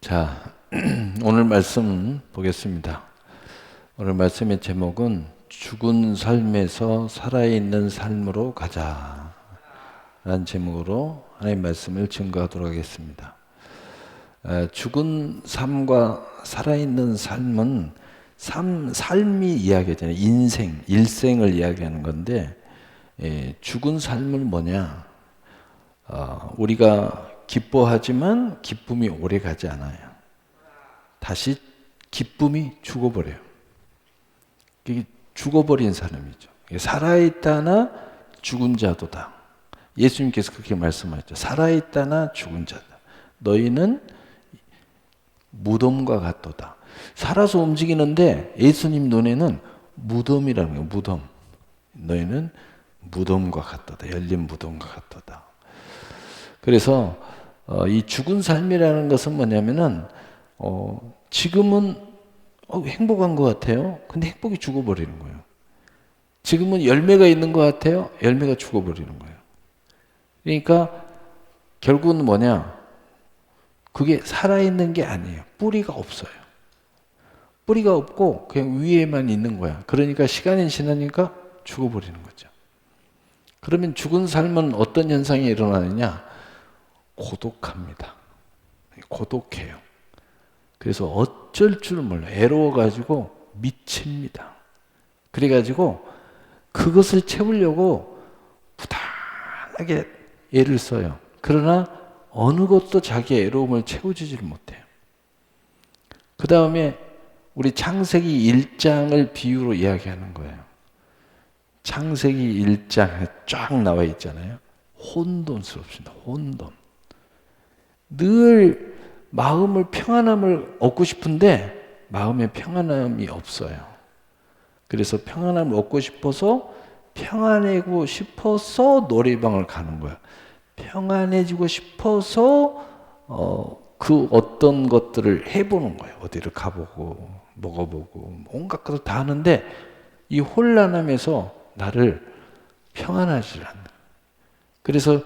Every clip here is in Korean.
자, 오늘 말씀 보겠습니다. 오늘 말씀의 제목은 죽은 삶에서 살아있는 삶으로 가자 라는 제목으로 하나님의 말씀을 증거하도록 하겠습니다. 죽은 삶과 살아있는 삶은 삶이 이야기하잖아요. 인생, 일생을 이야기하는 건데 죽은 삶은 뭐냐? 우리가 기뻐하지만 기쁨이 오래 가지 않아요. 다시 기쁨이 죽어버려요. 이게 죽어버린 사람이죠. 살아있다나 죽은 자도다. 예수님께서 그렇게 말씀하셨죠. 살아있다나 죽은 자다. 너희는 무덤과 같도다. 살아서 움직이는데 예수님 눈에는 무덤이라는 거예요. 무덤. 너희는 무덤과 같도다. 열린 무덤과 같도다. 그래서 이 죽은 삶이라는 것은 뭐냐면은 지금은 행복한 것 같아요. 근데 행복이 죽어버리는 거예요. 지금은 열매가 있는 것 같아요. 열매가 죽어버리는 거예요. 그러니까 결국은 뭐냐? 그게 살아있는 게 아니에요. 뿌리가 없어요. 뿌리가 없고 그냥 위에만 있는 거야. 그러니까 시간이 지나니까 죽어버리는 거죠. 그러면 죽은 삶은 어떤 현상이 일어나느냐? 고독합니다. 고독해요. 그래서 어쩔 줄 몰라요. 애로워가지고 미칩니다. 그래가지고 그것을 채우려고 부단하게 애를 써요. 그러나 어느 것도 자기의 애로움을 채워주지를 못해요. 그 다음에 우리 창세기 1장을 비유로 이야기하는 거예요. 창세기 1장에 쫙 나와 있잖아요. 혼돈스럽습니다. 혼돈. 늘 마음을 평안함을 얻고 싶은데 마음에 평안함이 없어요. 그래서 평안함을 얻고 싶어서 평안해지고 싶어서 노래방을 가는 거야. 평안해지고 싶어서 그 어떤 것들을 해보는 거예요. 어디를 가보고 먹어보고 온갖 것을 다 하는데 이 혼란함에서 나를 평안하지 않는. 그래서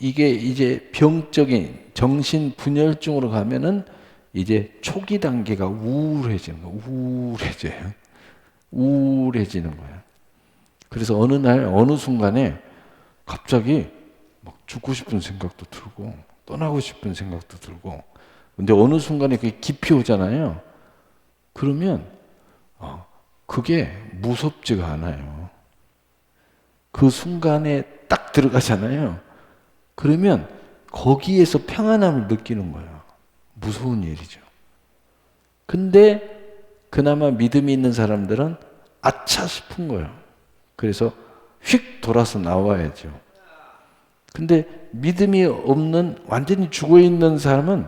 이게 이제 병적인 정신분열증으로 가면은 이제 초기 단계가 우울해지는 거예요. 우울해지는 거예요. 그래서 어느 날 어느 순간에 갑자기 막 죽고 싶은 생각도 들고 떠나고 싶은 생각도 들고 근데 어느 순간에 그게 깊이 오잖아요. 그러면 그게 무섭지가 않아요. 그 순간에 딱 들어가잖아요. 그러면 거기에서 평안함을 느끼는 거예요. 무서운 일이죠. 근데 그나마 믿음이 있는 사람들은 아차 싶은 거예요. 그래서 휙 돌아서 나와야죠. 근데 믿음이 없는 완전히 죽어있는 사람은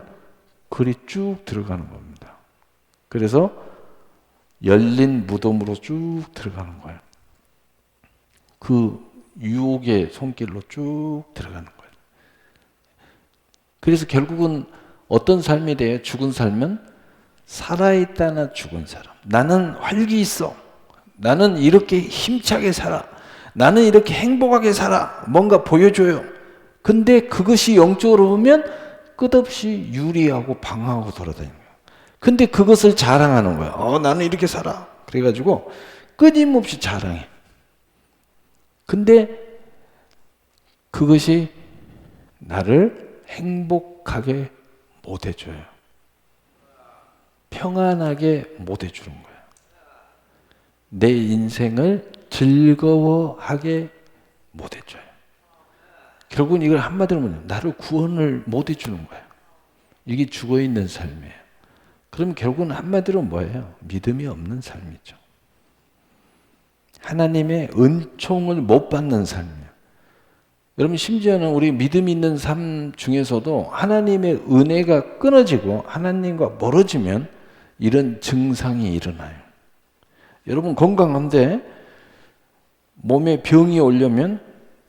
그리 쭉 들어가는 겁니다. 그래서 열린 무덤으로 쭉 들어가는 거예요. 그 유혹의 손길로 쭉 들어가는 거예요. 그래서 결국은 어떤 삶이 돼요? 죽은 삶은 살아있다나 죽은 사람. 나는 활기 있어. 나는 이렇게 힘차게 살아. 나는 이렇게 행복하게 살아. 뭔가 보여줘요. 근데 그것이 영적으로 보면 끝없이 유리하고 방황하고 돌아다니는 거예요. 근데 그것을 자랑하는 거예요. 나는 이렇게 살아. 그래가지고 끊임없이 자랑해. 근데 그것이 나를 행복하게 못 해줘요. 평안하게 못 해주는 거예요. 내 인생을 즐거워하게 못 해줘요. 결국은 이걸 한마디로 보면 나를 구원을 못 해주는 거예요. 이게 죽어있는 삶이에요. 그럼 결국은 한마디로 뭐예요? 믿음이 없는 삶이죠. 하나님의 은총을 못 받는 삶이에요. 여러분 심지어는 우리 믿음 있는 삶 중에서도 하나님의 은혜가 끊어지고 하나님과 멀어지면 이런 증상이 일어나요. 여러분 건강한데 몸에 병이 오려면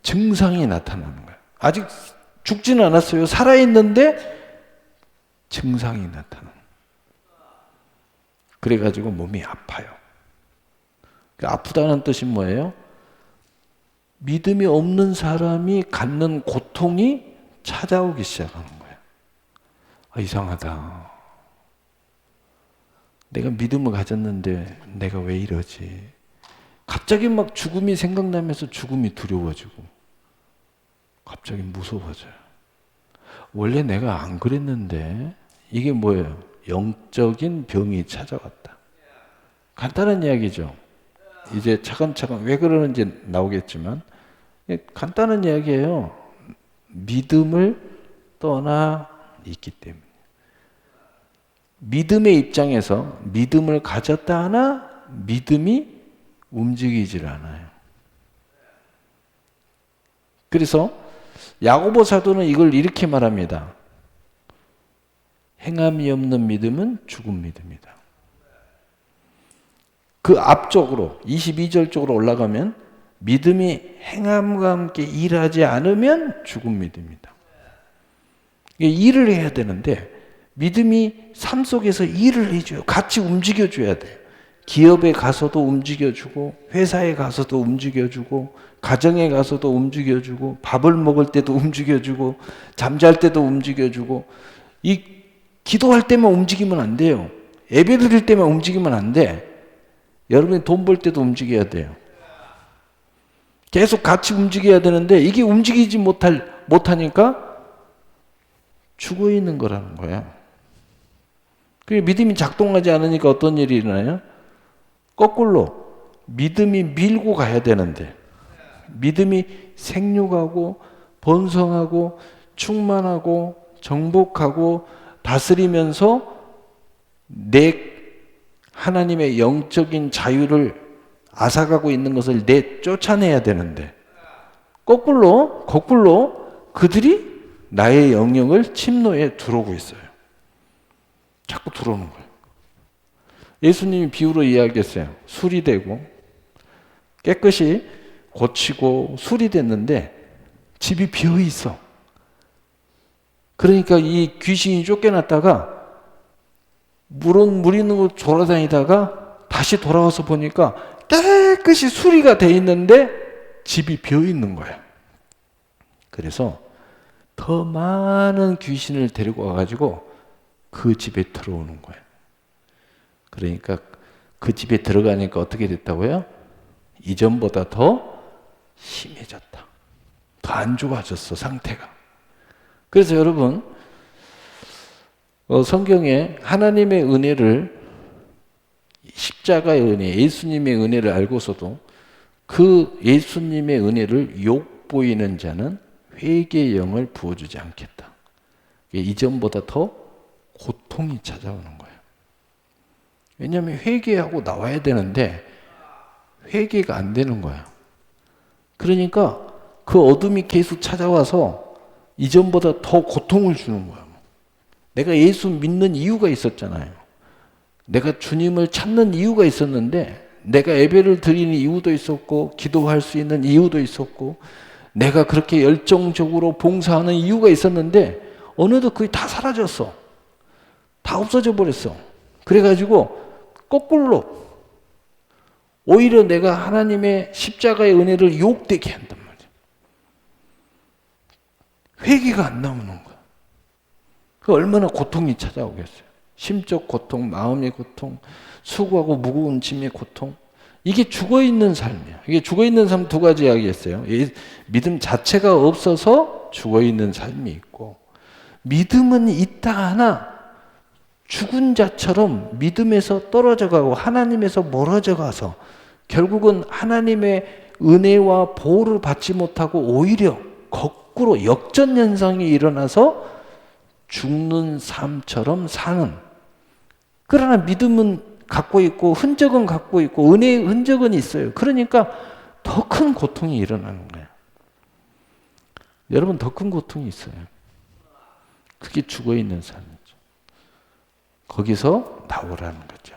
증상이 나타나는 거예요. 아직 죽지는 않았어요. 살아있는데 증상이 나타나는 거예요. 그래가지고 몸이 아파요. 아프다는 뜻이 뭐예요? 믿음이 없는 사람이 갖는 고통이 찾아오기 시작하는 거예요. 이상하다. 내가 믿음을 가졌는데 내가 왜 이러지? 갑자기 막 죽음이 생각나면서 죽음이 두려워지고 갑자기 무서워져요. 원래 내가 안 그랬는데 이게 뭐예요? 영적인 병이 찾아왔다. 간단한 이야기죠. 이제 차근차근 왜 그러는지 나오겠지만 간단한 이야기예요. 믿음을 떠나 있기 때문에. 믿음의 입장에서 믿음을 가졌다 하나 믿음이 움직이질 않아요. 그래서 야고보 사도는 이걸 이렇게 말합니다. 행함이 없는 믿음은 죽은 믿음이다. 그 앞쪽으로 22절 쪽으로 올라가면 믿음이 행함과 함께 일하지 않으면 죽은 믿음이다. 일을 해야 되는데 믿음이 삶 속에서 일을 해줘요. 같이 움직여줘야 돼요. 기업에 가서도 움직여주고 회사에 가서도 움직여주고 가정에 가서도 움직여주고 밥을 먹을 때도 움직여주고 잠잘 때도 움직여주고 이 기도할 때만 움직이면 안 돼요. 예배 드릴 때만 움직이면 안 돼. 여러분이 돈 벌 때도 움직여야 돼요. 계속 같이 움직여야 되는데 이게 움직이지 못하니까 죽어 있는 거라는 거야. 그 믿음이 작동하지 않으니까 어떤 일이 일어나요? 거꾸로 믿음이 밀고 가야 되는데 믿음이 생육하고 번성하고 충만하고 정복하고 다스리면서 내 하나님의 영적인 자유를 앗아가고 있는 것을 쫓아내야 되는데 거꾸로 그들이 나의 영역을 침노에 들어오고 있어요. 자꾸 들어오는 거예요. 예수님이 비유로 이야기했어요. 수리되고 깨끗이 고치고 수리됐는데 집이 비어 있어. 그러니까 이 귀신이 쫓겨났다가 물 있는 곳 돌아다니다가 다시 돌아와서 보니까 깨끗이 수리가 돼 있는데 집이 비어 있는 거예요. 그래서 더 많은 귀신을 데리고 와가지고 그 집에 들어오는 거예요. 그러니까 그 집에 들어가니까 어떻게 됐다고요? 이전보다 더 심해졌다. 더 안 좋아졌어, 상태가. 그래서 여러분, 성경에 하나님의 은혜를, 십자가의 은혜, 예수님의 은혜를 알고서도 그 예수님의 은혜를 욕보이는 자는 회개의 영을 부어주지 않겠다. 이전보다 더 고통이 찾아오는 거예요. 왜냐하면 회개하고 나와야 되는데 회개가 안 되는 거야. 그러니까 그 어둠이 계속 찾아와서 이전보다 더 고통을 주는 거야. 내가 예수 믿는 이유가 있었잖아요. 내가 주님을 찾는 이유가 있었는데 내가 예배를 드리는 이유도 있었고 기도할 수 있는 이유도 있었고 내가 그렇게 열정적으로 봉사하는 이유가 있었는데 어느덧 그게 다 사라졌어. 다 없어져 버렸어. 그래가지고 거꾸로 오히려 내가 하나님의 십자가의 은혜를 욕되게 한단 말이야. 회개가 안 나오는 거야. 그 얼마나 고통이 찾아오겠어요. 심적 고통, 마음의 고통, 수고하고 무거운 짐의 고통. 이게 죽어있는 삶이야. 이게 죽어있는 삶 두 가지 이야기했어요. 믿음 자체가 없어서 죽어있는 삶이 있고 믿음은 있다 하나 죽은 자처럼 믿음에서 떨어져 가고 하나님에서 멀어져 가서 결국은 하나님의 은혜와 보호를 받지 못하고 오히려 거꾸로 역전현상이 일어나서 죽는 삶처럼 사는. 그러나 믿음은 갖고 있고 흔적은 갖고 있고 은혜의 흔적은 있어요. 그러니까 더 큰 고통이 일어나는 거예요. 여러분 더 큰 고통이 있어요. 그게 죽어있는 삶이죠. 거기서 나오라는 거죠.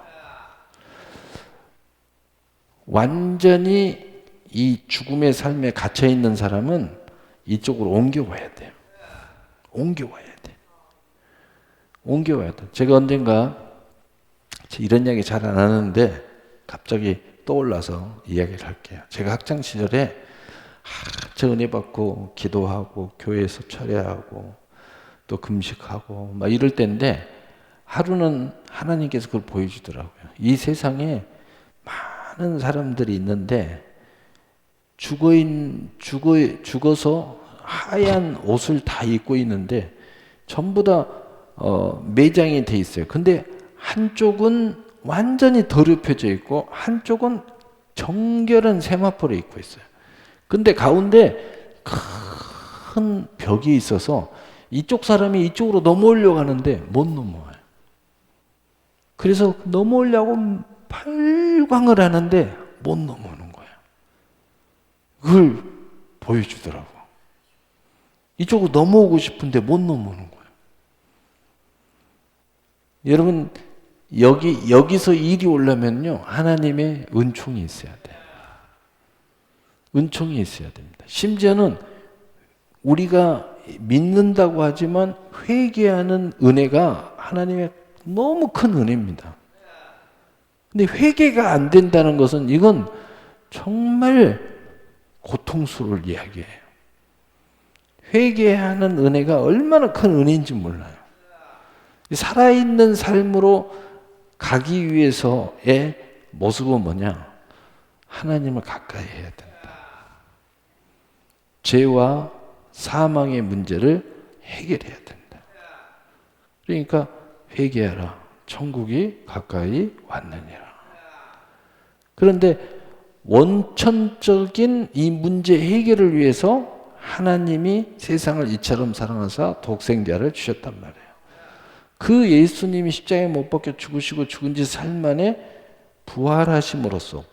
완전히 이 죽음의 삶에 갇혀있는 사람은 이쪽으로 옮겨와야 돼요. 옮겨와야 돼. 옮겨와야 돼. 제가 언젠가 이런 이야기 잘 안 하는데 갑자기 떠올라서 이야기를 할게요. 제가 학창시절에 저 은혜 받고 기도하고 교회에서 철회하고 또 금식하고 막 이럴 때인데 하루는 하나님께서 그걸 보여주더라고요. 이 세상에 많은 사람들이 있는데 죽어서 하얀 옷을 다 입고 있는데 전부 다 매장이 돼 있어요. 근데 한쪽은 완전히 더럽혀져 있고 한쪽은 정결한 세마포를 입고 있어요. 근데 가운데 큰 벽이 있어서 이쪽 사람이 이쪽으로 넘어오려고 하는데 못 넘어와요. 그래서 넘어오려고 발광을 하는데 못 넘어오는 거예요. 그걸 보여주더라고. 이쪽으로 넘어오고 싶은데 못 넘어오는 거예요. 여러분, 여기서 일이 오려면요, 하나님의 은총이 있어야 돼요. 은총이 있어야 됩니다. 심지어는 우리가 믿는다고 하지만 회개하는 은혜가 하나님의 너무 큰 은혜입니다. 근데 회개가 안 된다는 것은 이건 정말 고통스러울 이야기예요. 회개하는 은혜가 얼마나 큰 은혜인지 몰라요. 살아있는 삶으로 가기 위해서의 모습은 뭐냐? 하나님을 가까이 해야 된다. 죄와 사망의 문제를 해결해야 된다. 그러니까 회개하라. 천국이 가까이 왔느니라. 그런데 원천적인 이 문제 해결을 위해서 하나님이 세상을 이처럼 사랑하사 독생자를 주셨단 말이에요. 그 예수님이 십자가에 못 박혀 죽으시고 죽은 지 사흘 만에 부활하심으로써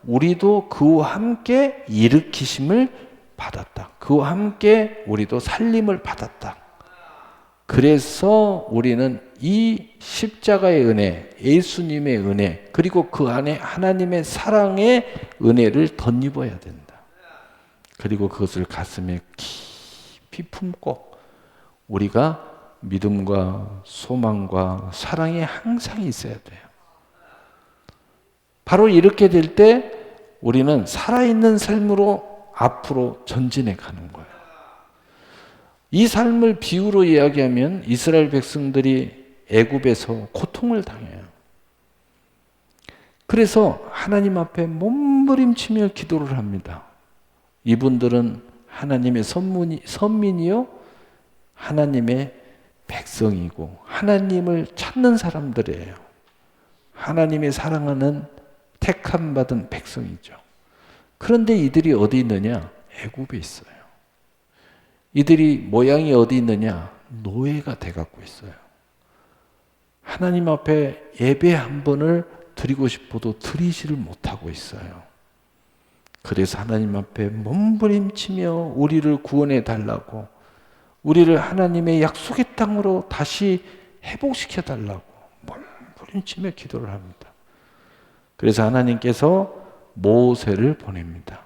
우리도 그와 함께 일으키심을 받았다. 그와 함께 우리도 살림을 받았다. 그래서 우리는 이 십자가의 은혜, 예수님의 은혜, 그리고 그 안에 하나님의 사랑의 은혜를 덧입어야 된다. 그리고 그것을 가슴에 깊이 품고 우리가 믿음과 소망과 사랑이 항상 있어야 돼요. 바로 이렇게 될 때 우리는 살아있는 삶으로 앞으로 전진해 가는 거예요. 이 삶을 비유로 이야기하면 이스라엘 백성들이 애굽에서 고통을 당해요. 그래서 하나님 앞에 몸부림치며 기도를 합니다. 이분들은 하나님의 선민이요 하나님의 백성이고 하나님을 찾는 사람들이에요. 하나님의 사랑하는 택함 받은 백성이죠. 그런데 이들이 어디 있느냐? 애굽에 있어요. 이들이 모양이 어디 있느냐? 노예가 돼갖고 있어요. 하나님 앞에 예배 한 번을 드리고 싶어도 드리지를 못하고 있어요. 그래서 하나님 앞에 몸부림치며 우리를 구원해 달라고, 우리를 하나님의 약속의 땅으로 다시 회복시켜 달라고 몸부림치며 기도를 합니다. 그래서 하나님께서 모세를 보냅니다.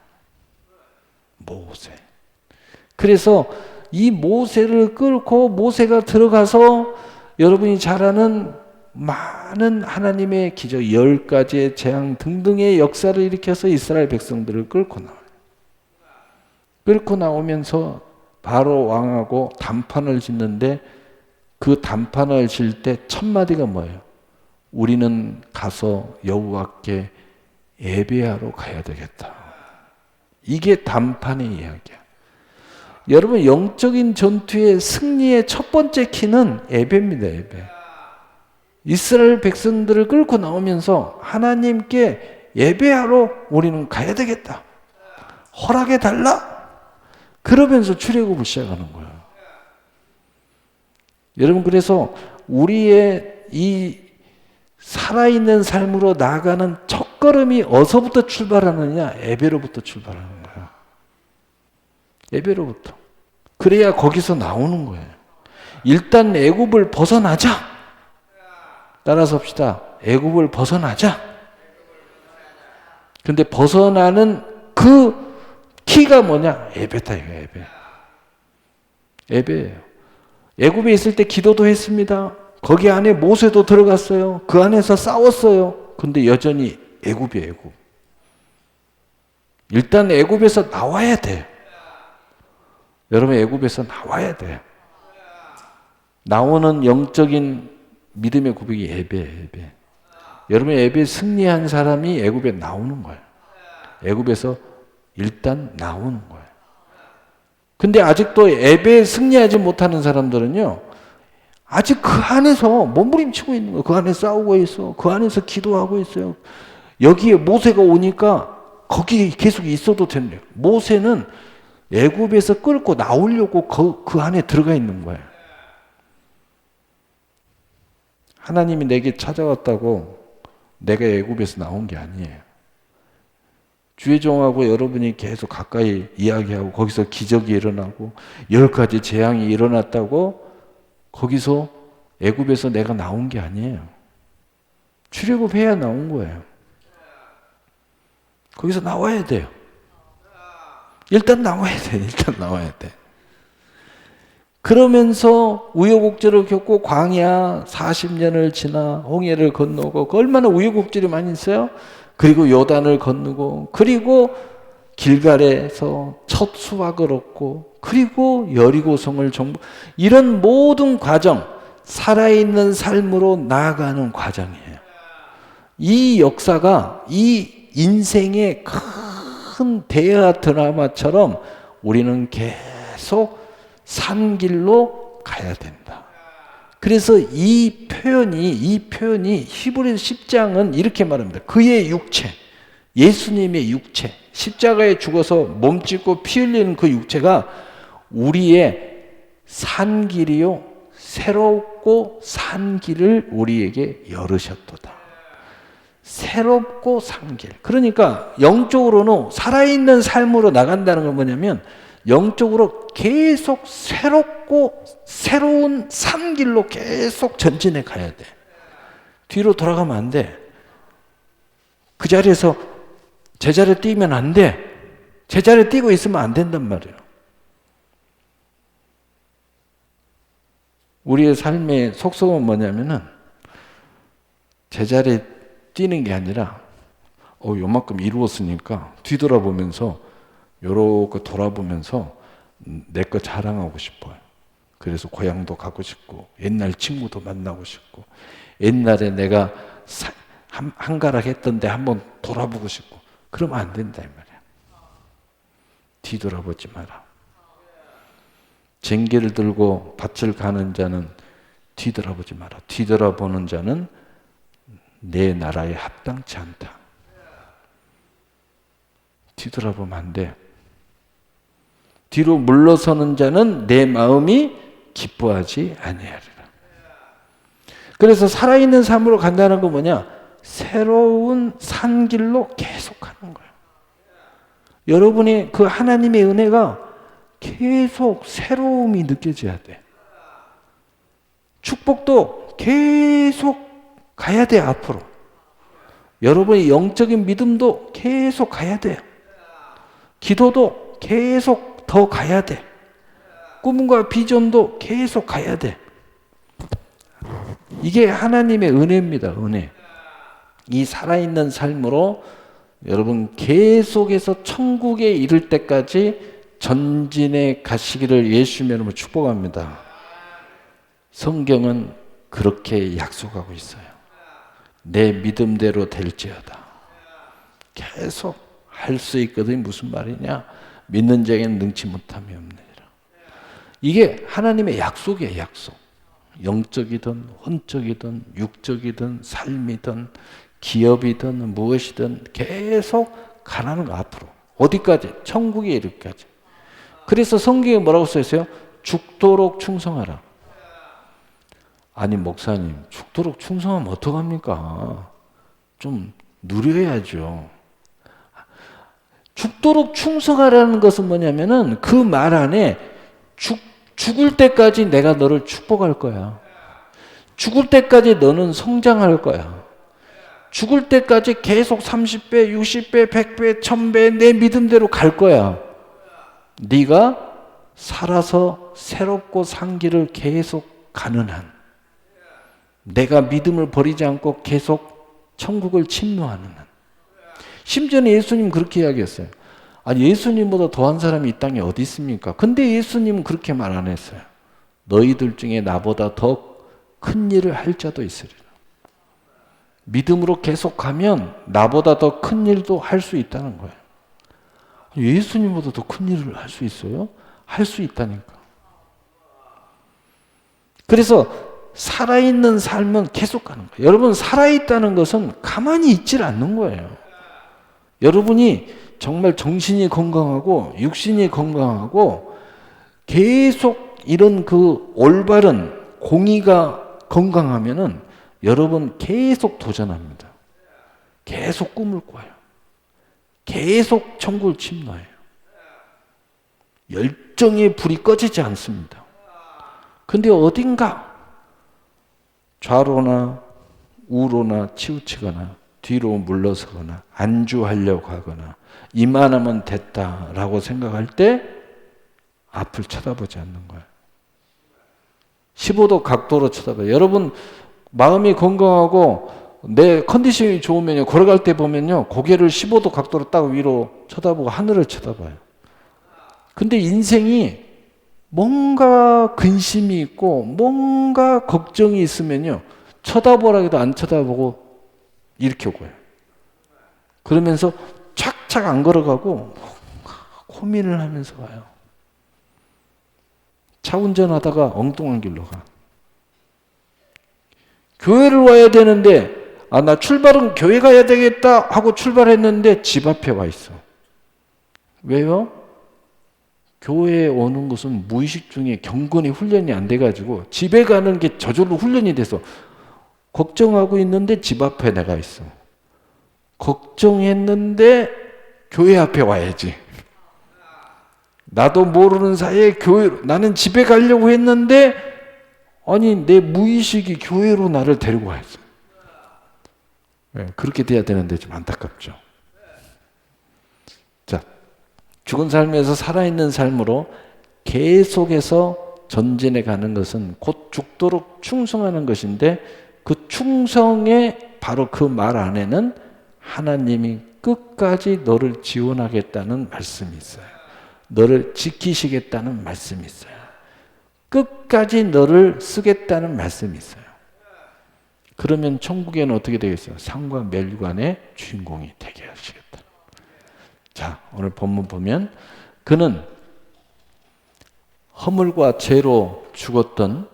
모세. 그래서 이 모세를 끌고 모세가 들어가서 여러분이 잘 아는 많은 하나님의 기적, 10가지의 재앙 등등의 역사를 일으켜서 이스라엘 백성들을 끌고 나와요. 끌고 나오면서 바로 왕하고 단판을 짓는데 그 단판을 질 때 첫 마디가 뭐예요? 우리는 가서 여호와께 예배하러 가야 되겠다. 이게 단판의 이야기야. 여러분, 영적인 전투의 승리의 첫 번째 키는 예배입니다. 예배. 이스라엘 백성들을 끌고 나오면서 하나님께 예배하러 우리는 가야 되겠다. 허락해 달라. 그러면서 출애굽을 시작하는 거예요. 여러분, 그래서 우리의 이 살아있는 삶으로 나아가는 첫걸음이 어디서부터 출발하느냐? 예배로부터 출발하는 거예요. 예배로부터. 그래야 거기서 나오는 거예요. 일단 애굽을 벗어나자. 따라서 합시다. 애굽을 벗어나자. 근데 벗어나는 그 키가 뭐냐? 예배다, 이거 예배. 예배예요. 애굽에 있을 때 기도도 했습니다. 거기 안에 모세도 들어갔어요. 그 안에서 싸웠어요. 근데 여전히 애굽이에요, 애굽. 일단 애굽에서 나와야 돼. 여러분, 애굽에서 나와야 돼. 나오는 영적인 믿음의 고백이 예배. 여러분 예배 승리한 사람이 애굽에 나오는 거예요. 애굽에서 일단 나오는 거예요. 근데 아직도 예배에 승리하지 못하는 사람들은요, 아직 그 안에서 몸부림치고 있는 거예요. 그 안에 싸우고 있어. 그 안에서 기도하고 있어요. 여기에 모세가 오니까 거기 계속 있어도 된대요. 모세는 애굽에서 끌고 나오려고 그 안에 들어가 있는 거예요. 하나님이 내게 찾아왔다고 내가 애굽에서 나온 게 아니에요. 주의 종하고 여러분이 계속 가까이 이야기하고 거기서 기적이 일어나고 10가지 재앙이 일어났다고 거기서 애굽에서 내가 나온 게 아니에요. 출애굽해야 나온 거예요. 거기서 나와야 돼요. 일단 나와야 돼. 그러면서 우여곡절을 겪고 광야 40년을 지나 홍해를 건너고 얼마나 우여곡절이 많이 있어요. 그리고 요단을 건너고 그리고 길갈에서 첫 수확을 얻고 그리고 여리고성을 정복, 이런 모든 과정, 살아있는 삶으로 나아가는 과정이에요. 이 역사가 이 인생의 큰 대화 드라마처럼 우리는 계속 산 길로 가야 된다. 그래서 이 표현이 히브리서 10장은 이렇게 말합니다. 그의 육체, 예수님의 육체, 십자가에 죽어서 몸짓고 피 흘리는 그 육체가 우리의 산 길이요, 새롭고 산 길을 우리에게 열으셨도다. 새롭고 산 길. 그러니까 영적으로는 살아있는 삶으로 나간다는 건 뭐냐면 영적으로 계속 새롭고 새로운 산 길로 계속 전진해 가야 돼. 뒤로 돌아가면 안 돼. 그 자리에서 제자리에 뛰면 안 돼. 제자리에 뛰고 있으면 안 된단 말이에요. 우리의 삶의 속성은 뭐냐면은 제자리에 뛰는 게 아니라 요만큼 이루었으니까 뒤돌아보면서 요렇게 돌아보면서 내 거 자랑하고 싶어요. 그래서 고향도 가고 싶고 옛날 친구도 만나고 싶고 옛날에 내가 한가락 했던데 한번 돌아보고 싶고 그러면 안 된다 이 말이야. 뒤돌아보지 마라. 쟁기를 들고 밭을 가는 자는 뒤돌아보지 마라. 뒤돌아보는 자는 내 나라에 합당치 않다. 뒤돌아보면 안 돼. 뒤로 물러서는 자는 내 마음이 기뻐하지 아니하리라. 그래서 살아있는 삶으로 간다는 건 뭐냐? 새로운 산길로 계속 가는 거예요. 여러분이 그 하나님의 은혜가 계속 새로움이 느껴져야 돼. 축복도 계속 가야 돼, 앞으로. 여러분의 영적인 믿음도 계속 가야 돼요. 기도도 계속 더 가야 돼. 꿈과 비전도 계속 가야 돼. 이게 하나님의 은혜입니다, 은혜. 이 살아있는 삶으로 여러분 계속해서 천국에 이를 때까지 전진해 가시기를 예수님의 이름으로 축복합니다. 성경은 그렇게 약속하고 있어요. 내 믿음대로 될지어다. 계속 할 수 있거든. 무슨 말이냐? 믿는 자에게는 능치 못함이 없느니라. 이게 하나님의 약속이에요, 약속. 영적이든 혼적이든 육적이든 삶이든 기업이든 무엇이든 계속 가라는 거, 앞으로. 어디까지? 천국에 이르기까지. 그래서 성경에 뭐라고 써 있어요? 죽도록 충성하라. 아니 목사님, 죽도록 충성하면 어떡합니까? 좀 누려야죠. 죽도록 충성하라는 것은 뭐냐면은 그 말 안에 죽을 때까지 내가 너를 축복할 거야. 죽을 때까지 너는 성장할 거야. 죽을 때까지 계속 30배, 60배, 100배, 1000배 내 믿음대로 갈 거야. 네가 살아서 새롭고 산 길을 계속 가는 한, 내가 믿음을 버리지 않고 계속 천국을 침노하는 한. 심지어는 예수님 그렇게 이야기했어요. 아니 예수님보다 더한 사람이 이 땅에 어디 있습니까? 근데 예수님은 그렇게 말 안 했어요. 너희들 중에 나보다 더 큰 일을 할 자도 있으리라. 믿음으로 계속하면 나보다 더 큰 일도 할 수 있다는 거예요. 예수님보다 더 큰 일을 할 수 있어요? 할 수 있다니까. 그래서 살아있는 삶은 계속 가는 거예요. 여러분, 살아있다는 것은 가만히 있질 않는 거예요. 여러분이 정말 정신이 건강하고 육신이 건강하고 계속 이런 그 올바른 공의가 건강하면은 여러분 계속 도전합니다. 계속 꿈을 꿔요. 계속 천국을 침노해요. 열정의 불이 꺼지지 않습니다. 근데 어딘가 좌로나 우로나 치우치거나 뒤로 물러서거나 안주하려고 하거나 이만하면 됐다라고 생각할 때 앞을 쳐다보지 않는 거예요. 15도 각도로 쳐다봐요. 여러분 마음이 건강하고 내 컨디션이 좋으면요, 걸어갈 때 보면요, 고개를 15도 각도로 딱 위로 쳐다보고 하늘을 쳐다봐요. 근데 인생이 뭔가 근심이 있고 뭔가 걱정이 있으면요, 쳐다보라 해도 안 쳐다보고 이렇게 오고요. 그러면서 착착 안 걸어가고 고민을 하면서 가요. 차 운전하다가 엉뚱한 길로 가. 교회를 와야 되는데 나 출발은 교회 가야 되겠다 하고 출발했는데 집 앞에 와 있어. 왜요? 교회에 오는 것은 무의식 중에 경건이 훈련이 안 돼가지고 집에 가는 게 저절로 훈련이 돼서 걱정하고 있는데 집 앞에 내가 있어. 걱정했는데 교회 앞에 와야지. 나도 모르는 사이에 교회로, 나는 집에 가려고 했는데 아니 내 무의식이 교회로 나를 데리고 와야지. 네, 그렇게 돼야 되는데 좀 안타깝죠. 자, 죽은 삶에서 살아있는 삶으로 계속해서 전진해 가는 것은 곧 죽도록 충성하는 것인데 그 충성의 바로 그 말 안에는 하나님이 끝까지 너를 지원하겠다는 말씀이 있어요. 너를 지키시겠다는 말씀이 있어요. 끝까지 너를 쓰겠다는 말씀이 있어요. 그러면 천국에는 어떻게 되겠어요? 상과 멸관의 주인공이 되게 하시겠다. 자, 오늘 본문 보면 그는 허물과 죄로 죽었던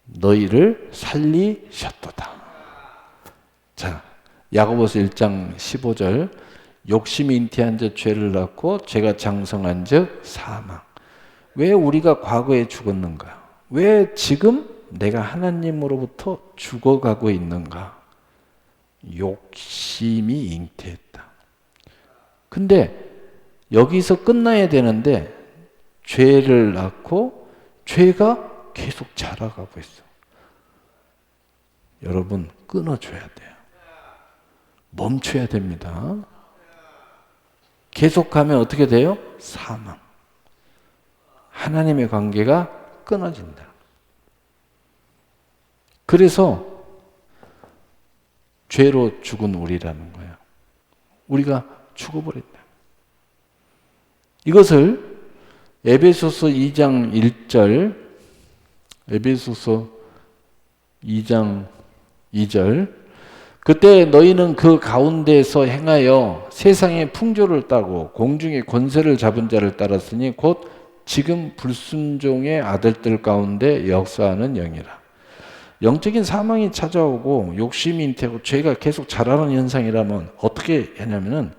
너희를 살리셨도다. 자, 야고보서 1장 15절 욕심이 잉태한 자 죄를 낳고 죄가 장성한 즉 사망. 왜 우리가 과거에 죽었는가? 왜 지금 내가 하나님으로부터 죽어가고 있는가? 욕심이 잉태했다. 근데 여기서 끝나야 되는데 죄를 낳고 죄가 계속 자라가고 있어. 여러분 끊어줘야 돼요. 멈춰야 됩니다. 계속하면 어떻게 돼요? 사망. 하나님의 관계가 끊어진다. 그래서 죄로 죽은 우리라는 거예요. 우리가 죽어버린다. 이것을 에베소서 2장 1절, 에베소서 2장 2절 그때 너희는 그 가운데서 행하여 세상의 풍조를 따고 공중의 권세를 잡은 자를 따랐으니 곧 지금 불순종의 아들들 가운데 역사하는 영이라. 영적인 사망이 찾아오고 욕심이 잉태하고 죄가 계속 자라는 현상이라면 어떻게 하냐면은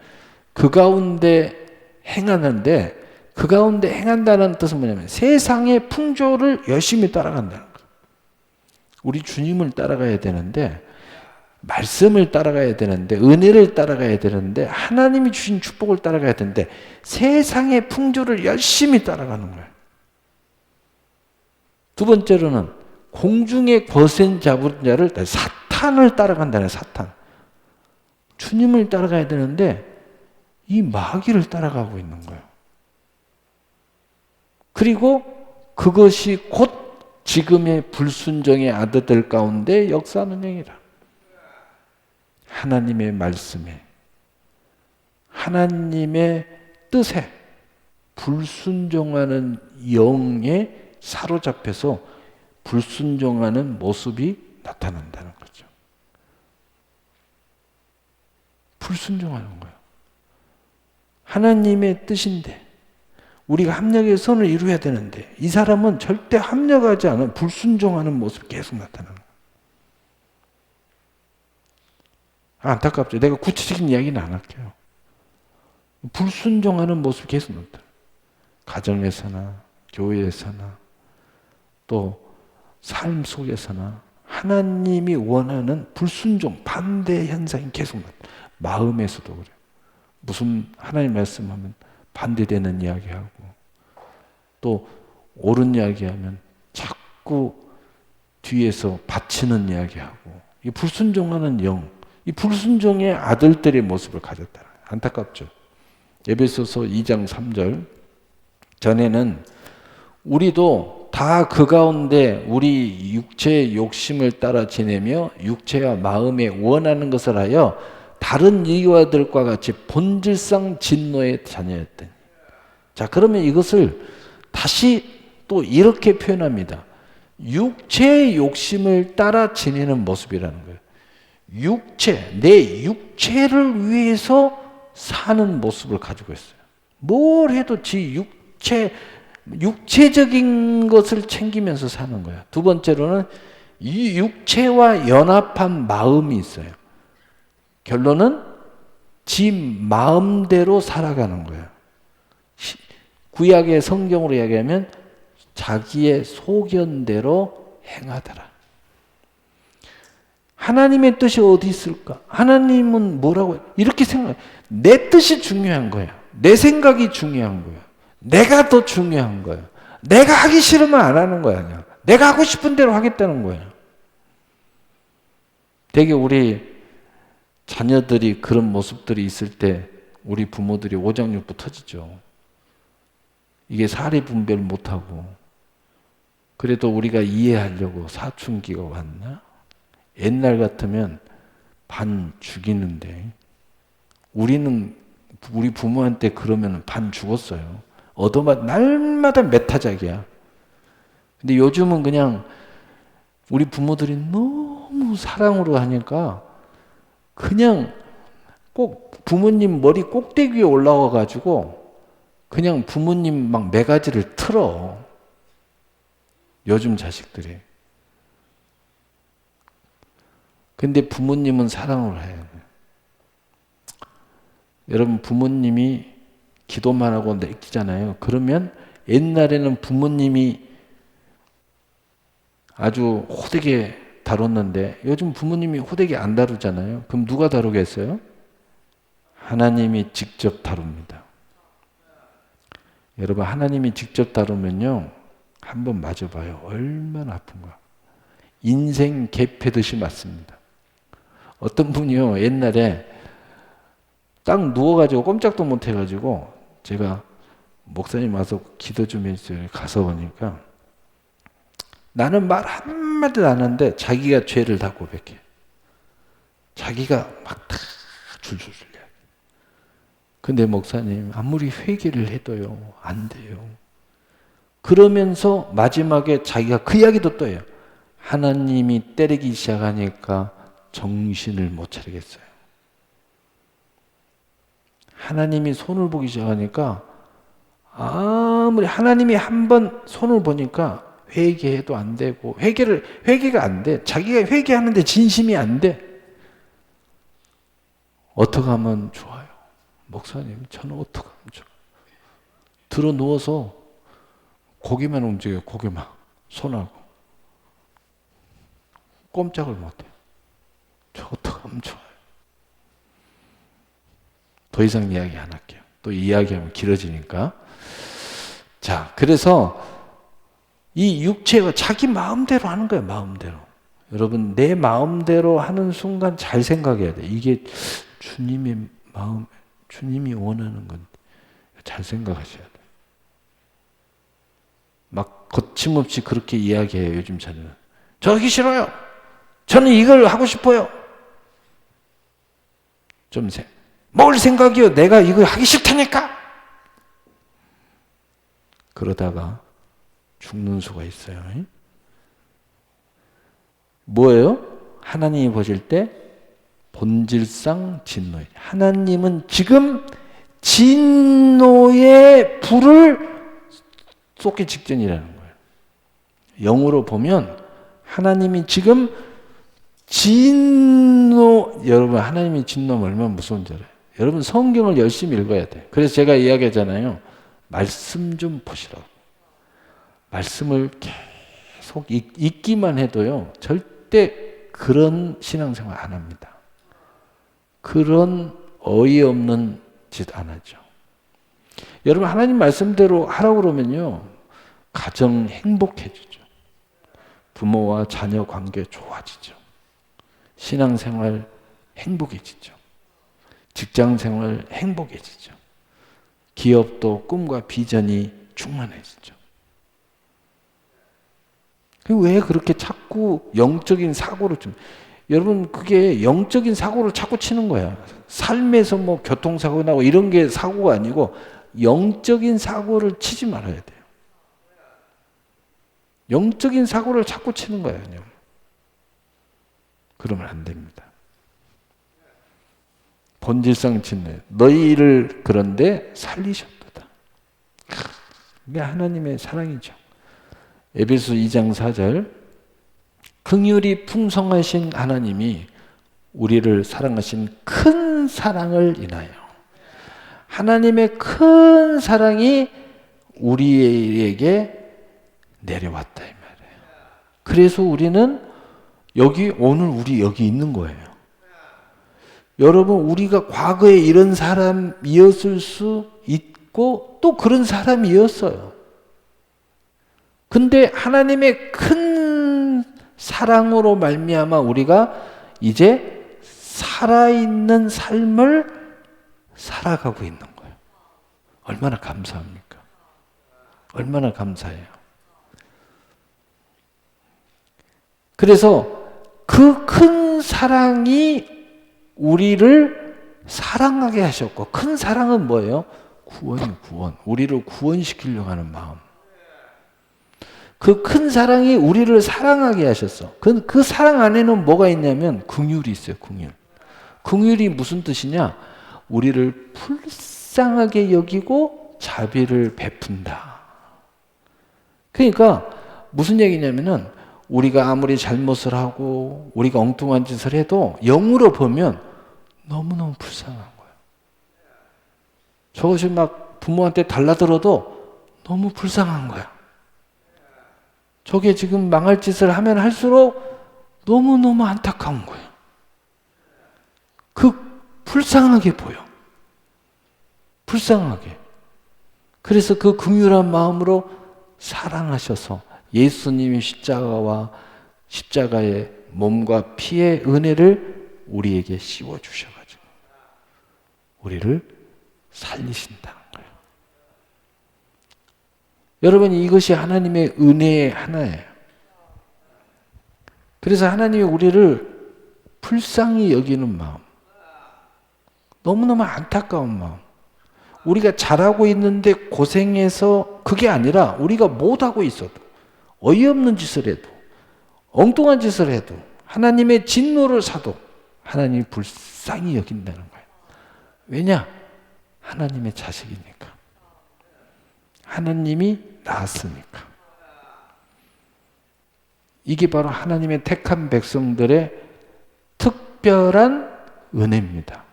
그 가운데 행하는데 그 가운데 행한다는 뜻은 뭐냐면 세상의 풍조를 열심히 따라간다는 거예요. 우리 주님을 따라가야 되는데 말씀을 따라가야 되는데 은혜를 따라가야 되는데 하나님이 주신 축복을 따라가야 되는데 세상의 풍조를 열심히 따라가는 거예요. 두 번째로는 공중의 거센 잡은 자를 사탄을 따라간다는 사탄. 주님을 따라가야 되는데 이 마귀를 따라가고 있는 거예요. 그리고 그것이 곧 지금의 불순종의 아들들 가운데 역사하는 영이라. 하나님의 말씀에 하나님의 뜻에 불순종하는 영의 사로잡혀서 불순종하는 모습이 나타난다는 거죠. 불순종하는 거예요. 하나님의 뜻인데 우리가 합력의 선을 이루어야 되는데 이 사람은 절대 합력하지 않은 불순종하는 모습이 계속 나타나는 거예요. 안타깝죠. 내가 구체적인 이야기는 안 할게요. 불순종하는 모습이 계속 나타나요. 가정에서나 교회에서나 또 삶 속에서나 하나님이 원하는 불순종, 반대 현상이 계속 나타나요. 마음에서도 그래요. 무슨 하나님 말씀하면 반대되는 이야기하고 또 옳은 이야기하면 자꾸 뒤에서 바치는 이야기하고 이 불순종하는 영, 이 불순종의 아들들의 모습을 가졌다. 안타깝죠. 에베소서 2장 3절 전에는 우리도 다 그 가운데 우리 육체의 욕심을 따라 지내며 육체와 마음에 원하는 것을 하여 다른 이와들과 같이 본질상 진노의 자녀였더니. 자, 그러면 이것을 다시 또 이렇게 표현합니다. 육체의 욕심을 따라 지내는 모습이라는 거예요. 내 육체를 위해서 사는 모습을 가지고 있어요. 뭘 해도 육체적인 것을 챙기면서 사는 거야. 두 번째로는 이 육체와 연합한 마음이 있어요. 결론은 지 마음대로 살아가는 거예요. 구약의 성경으로 이야기하면 자기의 소견대로 행하더라. 하나님의 뜻이 어디 있을까? 하나님은 뭐라고 해요? 이렇게 생각해요. 내 뜻이 중요한 거야. 내 생각이 중요한 거야. 내가 더 중요한 거야. 내가 하기 싫으면 안 하는 거야. 그냥. 내가 하고 싶은 대로 하겠다는 거야. 되게 우리 자녀들이 그런 모습들이 있을 때 우리 부모들이 오장육부 터지죠. 이게 사리 분별 못하고 그래도 우리가 이해하려고 사춘기가 왔나? 옛날 같으면 반 죽이는데 우리 부모한테 그러면 반 죽었어요. 날마다 메타작이야. 근데 요즘은 그냥 우리 부모들이 너무 사랑으로 하니까 그냥 꼭 부모님 머리 꼭대기 위에 올라와 가지고 그냥 부모님 막 매가지를 틀어. 요즘 자식들이. 근데 부모님은 사랑을 해요. 여러분 부모님이 기도만 하고 내키잖아요. 그러면 옛날에는 부모님이 아주 호되게 다뤘는데 요즘 부모님이 호되게 안 다루잖아요. 그럼 누가 다루겠어요? 하나님이 직접 다룹니다. 여러분 하나님이 직접 다루면요. 한번 맞아봐요. 얼마나 아픈가. 인생 개 패듯이 맞습니다. 어떤 분이요. 옛날에 딱 누워가지고 꼼짝도 못 해가지고 제가 목사님 와서 기도 좀 해주세요. 가서 보니까 나는 말 한마디도 안 하는데 자기가 죄를 다 고백해. 자기가 막 다 줄줄줄 이야기. 근데 목사님 아무리 회개를 해도요. 안 돼요. 그러면서 마지막에 자기가 그 이야기도 또 해요. 하나님이 때리기 시작하니까 정신을 못 차리겠어요. 하나님이 손을 보기 시작하니까 아무리 하나님이 한번 손을 보니까 회개해도 안 되고 회개가 안 돼. 자기가 회개하는데 진심이 안 돼. 어떻게 하면 좋아요? 목사님 저는 어떻게 하면 좋아요? 들어 누워서 고개만 움직여요. 고개만 손하고 꼼짝을 못해요. 저 어떻게 하면 좋아요? 더 이상 이야기 안 할게요. 또 이야기하면 길어지니까. 자, 그래서 이 육체가 자기 마음대로 하는 거예요. 마음대로. 여러분 내 마음대로 하는 순간 잘 생각해야 돼. 이게 주님의 마음, 주님이 원하는 건 잘 생각하셔야 돼. 막 거침없이 그렇게 이야기해요. 요즘 자녀는. 저 하기 싫어요. 저는 이걸 하고 싶어요. 뭘 생각이요? 내가 이거 하기 싫다니까. 그러다가 죽는 수가 있어요. 뭐예요? 하나님이 보실 때 본질상 진노예요. 하나님은 지금 진노의 불을 쏟기 직전이라는 거예요. 영어로 보면 하나님이 지금 진노, 여러분 하나님이 진노면 얼마나 무서운 줄 알아요? 여러분 성경을 열심히 읽어야 돼요. 그래서 제가 이야기하잖아요. 말씀 좀 보시라고. 말씀을 계속 읽기만 해도요. 절대 그런 신앙생활 안 합니다. 그런 어이없는 짓 안 하죠. 여러분 하나님 말씀대로 하라고 그러면요. 가정 행복해지죠. 부모와 자녀 관계 좋아지죠. 신앙생활 행복해지죠. 직장생활 행복해지죠. 기업도 꿈과 비전이 충만해지죠. 왜 그렇게 자꾸 영적인 사고를 좀, 여러분 그게 영적인 사고를 자꾸 치는 거야. 삶에서 뭐 교통사고 나고 이런 게 사고가 아니고 영적인 사고를 치지 말아야 돼요. 영적인 사고를 자꾸 치는 거예요. 그러면 안 됩니다. 본질상 진노. 너희를 그런데 살리셨도다. 이게 하나님의 사랑이죠. 에베소 2장 4절 긍휼이 풍성하신 하나님이 우리를 사랑하신 큰 사랑을 인하여 하나님의 큰 사랑이 우리에게 내려왔다 이 말이에요. 그래서 우리는 오늘 우리 여기 있는 거예요. 여러분 우리가 과거에 이런 사람이었을 수 있고 또 그런 사람이었어요. 근데 하나님의 큰 사랑으로 말미암아 우리가 이제 살아있는 삶을 살아가고 있는 거예요. 얼마나 감사합니까? 얼마나 감사해요. 그래서 그 큰 사랑이 우리를 사랑하게 하셨고, 큰 사랑은 뭐예요? 구원. 우리를 구원시키려고 하는 마음. 그 큰 사랑이 우리를 사랑하게 하셨어. 그 사랑 안에는 뭐가 있냐면 긍휼이 있어요. 긍휼이 무슨 뜻이냐? 우리를 불쌍하게 여기고 자비를 베푼다. 그러니까 무슨 얘기냐면은 우리가 아무리 잘못을 하고 우리가 엉뚱한 짓을 해도 영으로 보면 너무너무 불쌍한 거예요. 저것이 막 부모한테 달라들어도 너무 불쌍한 거야. 저게 지금 망할 짓을 하면 할수록 너무너무 안타까운 거예요. 불쌍하게 보여. 불쌍하게. 그래서 그 긍휼한 마음으로 사랑하셔서 예수님이 십자가의 몸과 피의 은혜를 우리에게 씌워주셔가지고 우리를 살리신다는 거예요. 여러분 이것이 하나님의 은혜의 하나예요. 그래서 하나님이 우리를 불쌍히 여기는 마음, 너무너무 안타까운 마음, 우리가 잘하고 있는데 고생해서 그게 아니라 우리가 못하고 있어도 어이없는 짓을 해도 엉뚱한 짓을 해도 하나님의 진노를 사도 하나님이 불쌍히 여긴다는 거예요. 왜냐? 하나님의 자식이니까. 하나님이 낳았으니까. 이게 바로 하나님의 택한 백성들의 특별한 은혜입니다.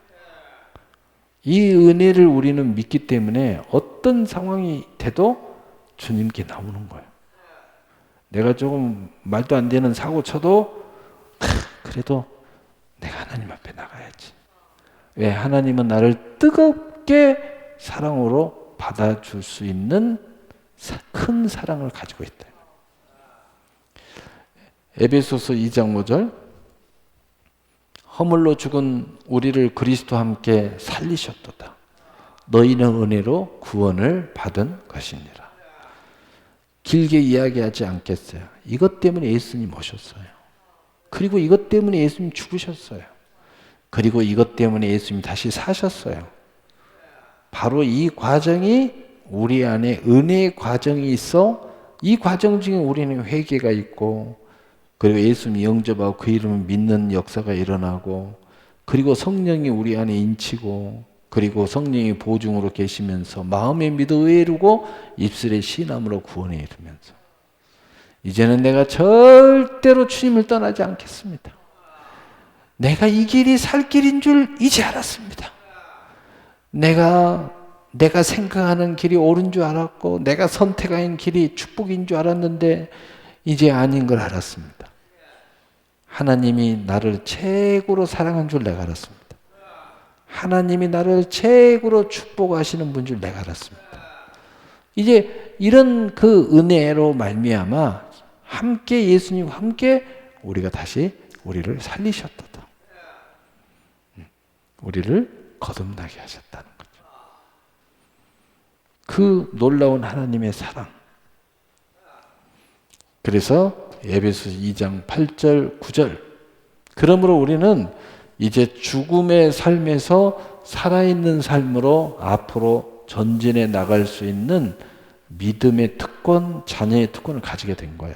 이 은혜를 우리는 믿기 때문에 어떤 상황이 돼도 주님께 나오는 거예요. 내가 조금 말도 안 되는 사고 쳐도 그래도 내가 하나님 앞에 나가야지. 왜? 하나님은 나를 뜨겁게 사랑으로 받아줄 수 있는 큰 사랑을 가지고 있다. 에베소서 2장 5절 허물로 죽은 우리를 그리스도와 함께 살리셨도다. 너희는 은혜로 구원을 받은 것이니라. 길게 이야기하지 않겠어요. 이것 때문에 예수님 오셨어요. 그리고 이것 때문에 예수님 죽으셨어요. 그리고 이것 때문에 예수님 다시 사셨어요. 바로 이 과정이 우리 안에 은혜의 과정이 있어 이 과정 중에 우리는 회개가 있고, 그리고 예수님 영접하고 그 이름을 믿는 역사가 일어나고, 그리고 성령이 우리 안에 인치고, 그리고 성령이 보증으로 계시면서 마음에 믿어 의에이르고 입술에 시인함으로 구원에 이르면서, 이제는 내가 절대로 주님을 떠나지 않겠습니다. 내가 이 길이 살 길인 줄 이제 알았습니다. 내가 생각하는 길이 옳은 줄 알았고, 내가 선택한 길이 축복인 줄 알았는데 이제 아닌 걸 알았습니다. 하나님이 나를 최고로 사랑한 줄 내가 알았습니다. 하나님이 나를 최고로 축복하시는 분 줄 내가 알았습니다. 이제 이런 그 은혜로 말미암아 함께 예수님과 함께 우리가 다시 우리를 살리셨다. 우리를 거듭나게 하셨다는 거죠. 그 놀라운 하나님의 사랑. 그래서 에베소서 2장 8절 9절, 그러므로 우리는 이제 죽음의 삶에서 살아있는 삶으로 앞으로 전진해 나갈 수 있는 믿음의 특권, 자녀의 특권을 가지게 된 거예요.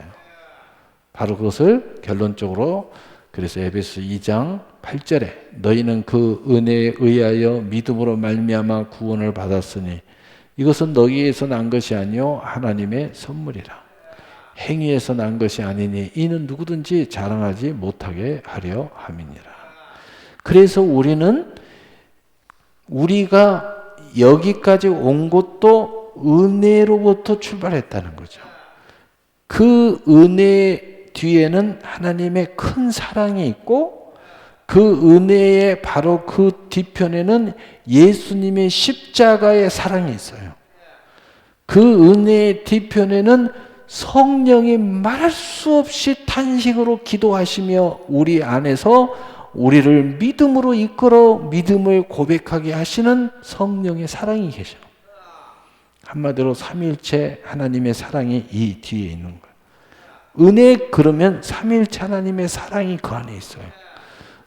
바로 그것을 결론적으로, 그래서 에베소서 2장 8절에 너희는 그 은혜에 의하여 믿음으로 말미암아 구원을 받았으니 이것은 너희에서 난 것이 아니요 하나님의 선물이라. 행위에서 난 것이 아니니 이는 누구든지 자랑하지 못하게 하려 함이니라. 그래서 우리가 여기까지 온 것도 은혜로부터 출발했다는 거죠. 그 은혜 뒤에는 하나님의 큰 사랑이 있고, 그 은혜의 바로 그 뒤편에는 예수님의 십자가의 사랑이 있어요. 그 은혜의 뒤편에는 성령이 말할 수 없이 탄식으로 기도하시며 우리 안에서 우리를 믿음으로 이끌어 믿음을 고백하게 하시는 성령의 사랑이 계셔. 한마디로 삼위일체 하나님의 사랑이 이 뒤에 있는 거예요. 은혜 그러면 삼위일체 하나님의 사랑이 그 안에 있어요.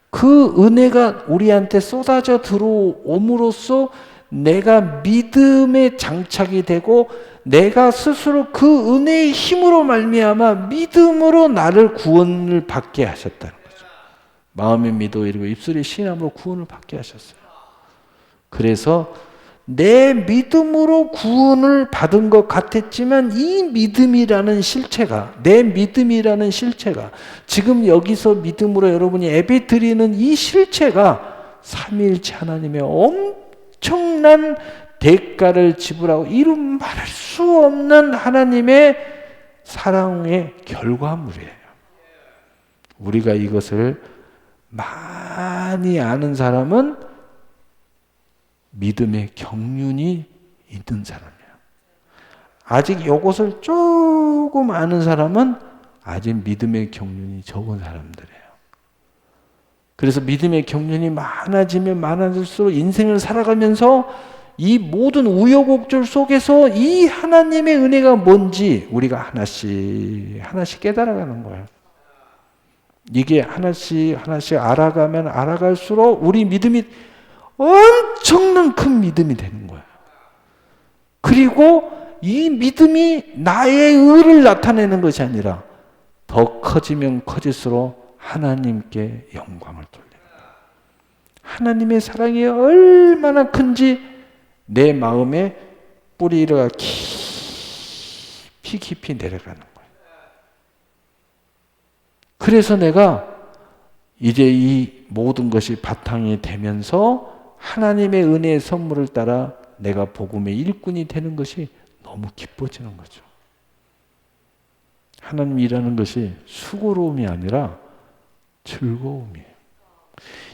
그 은혜가 우리한테 쏟아져 들어옴으로써 내가 믿음에 장착이 되고, 내가 스스로 그 은혜의 힘으로 말미암아 믿음으로 나를 구원을 받게 하셨다는 거죠. 마음에 믿어 이르고 입술에 신함으로 구원을 받게 하셨어요. 그래서 내 믿음으로 구원을 받은 것 같았지만 이 믿음이라는 실체가, 내 믿음이라는 실체가, 지금 여기서 믿음으로 여러분이 예배 드리는 이 실체가 삼위일체 하나님의 엄청난 대가를 지불하고 이름 말할 수 없는 하나님의 사랑의 결과물이에요. 우리가 이것을 많이 아는 사람은 믿음의 경륜이 있는 사람이에요. 아직 이것을 조금 아는 사람은 아직 믿음의 경륜이 적은 사람들이에요. 그래서 믿음의 경륜이 많아지면 많아질수록 인생을 살아가면서 이 모든 우여곡절 속에서 이 하나님의 은혜가 뭔지 우리가 하나씩 깨달아가는 거예요. 이게 하나씩 알아가면 알아갈수록 우리 믿음이 엄청난 큰 믿음이 되는 거예요. 그리고 이 믿음이 나의 의를 나타내는 것이 아니라 더 커지면 커질수록 하나님께 영광을 돌립니다. 하나님의 사랑이 얼마나 큰지 내 마음에 뿌리가 깊이 내려가는 거예요. 그래서 내가 이제 이 모든 것이 바탕이 되면서 하나님의 은혜의 선물을 따라 내가 복음의 일꾼이 되는 것이 너무 기뻐지는 거죠. 하나님 일하는 것이 수고로움이 아니라 즐거움이에요.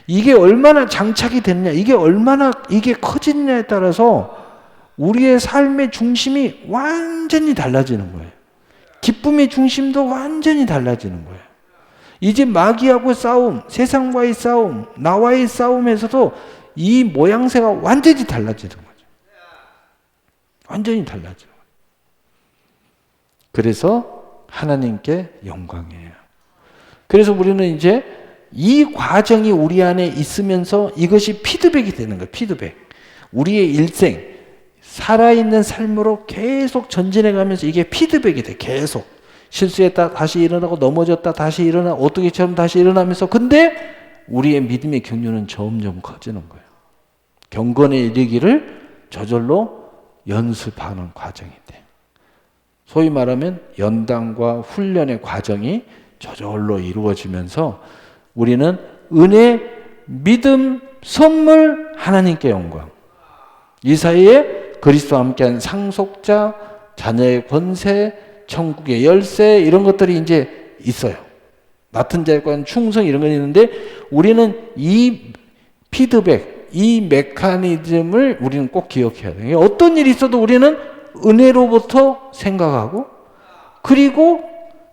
이게 얼마나 장착이 됐냐, 이게 얼마나 이게 커지느냐에 따라서 우리의 삶의 중심이 완전히 달라지는 거예요. 기쁨의 중심도 완전히 달라지는 거예요. 이제 마귀하고 싸움, 세상과의 싸움, 나와의 싸움에서도 이 모양새가 완전히 달라지는 거죠. 완전히 달라져요. 그래서 하나님께 영광이에요. 그래서 우리는 이제 이 과정이 우리 안에 있으면서 이것이 피드백이 되는 거예요. 피드백. 우리의 일생, 살아있는 삶으로 계속 전진해 가면서 이게 피드백이 돼. 계속 실수했다 다시 일어나고 넘어졌다 다시 일어나 오뚜기처럼 다시 일어나면서 근데 우리의 믿음의 경륜은 점점 커지는 거예요. 경건에 이르기를 저절로 연습하는 과정이 돼. 소위 말하면 연단과 훈련의 과정이 저절로 이루어지면서 우리는 은혜, 믿음, 선물, 하나님께 영광. 이 사이에 그리스도와 함께한 상속자, 자녀의 권세, 천국의 열쇠 이런 것들이 이제 있어요. 맡은 자에 관한 충성 이런 건 있는데 우리는 이 피드백, 이 메커니즘을 우리는 꼭 기억해야 돼요. 어떤 일이 있어도 우리는 은혜로부터 생각하고 그리고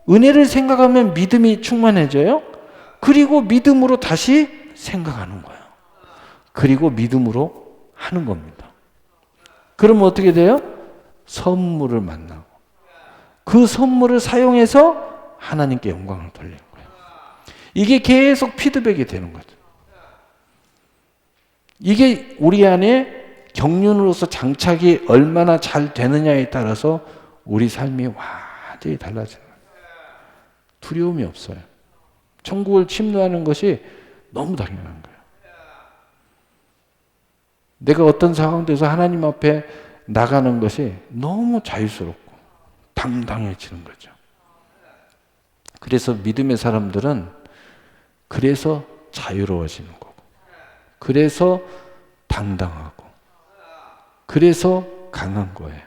은혜를 생각하면 믿음이 충만해져요. 그리고 믿음으로 다시 생각하는 거예요. 그리고 믿음으로 하는 겁니다. 그러면 어떻게 돼요? 선물을 만나고 그 선물을 사용해서 하나님께 영광을 돌리는 거예요. 이게 계속 피드백이 되는 거죠. 이게 우리 안에 경륜으로서 장착이 얼마나 잘 되느냐에 따라서 우리 삶이 완전히 달라져요. 두려움이 없어요. 천국을 침노하는 것이 너무 당연한 거예요. 내가 어떤 상황에서 하나님 앞에 나가는 것이 너무 자유스럽고 당당해지는 거죠. 그래서 믿음의 사람들은 그래서 자유로워지는 거고 그래서 당당하고 그래서 강한 거예요.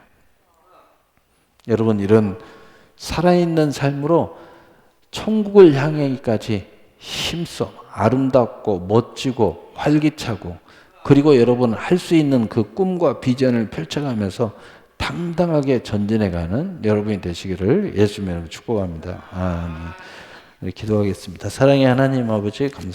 여러분 이런 살아있는 삶으로 천국을 향하기까지 힘써 아름답고 멋지고 활기차고 그리고 여러분 할 수 있는 그 꿈과 비전을 펼쳐가면서 당당하게 전진해가는 여러분이 되시기를 예수님으로 축복합니다. 아멘. 기도하겠습니다. 사랑의 하나님 아버지 감사합니다.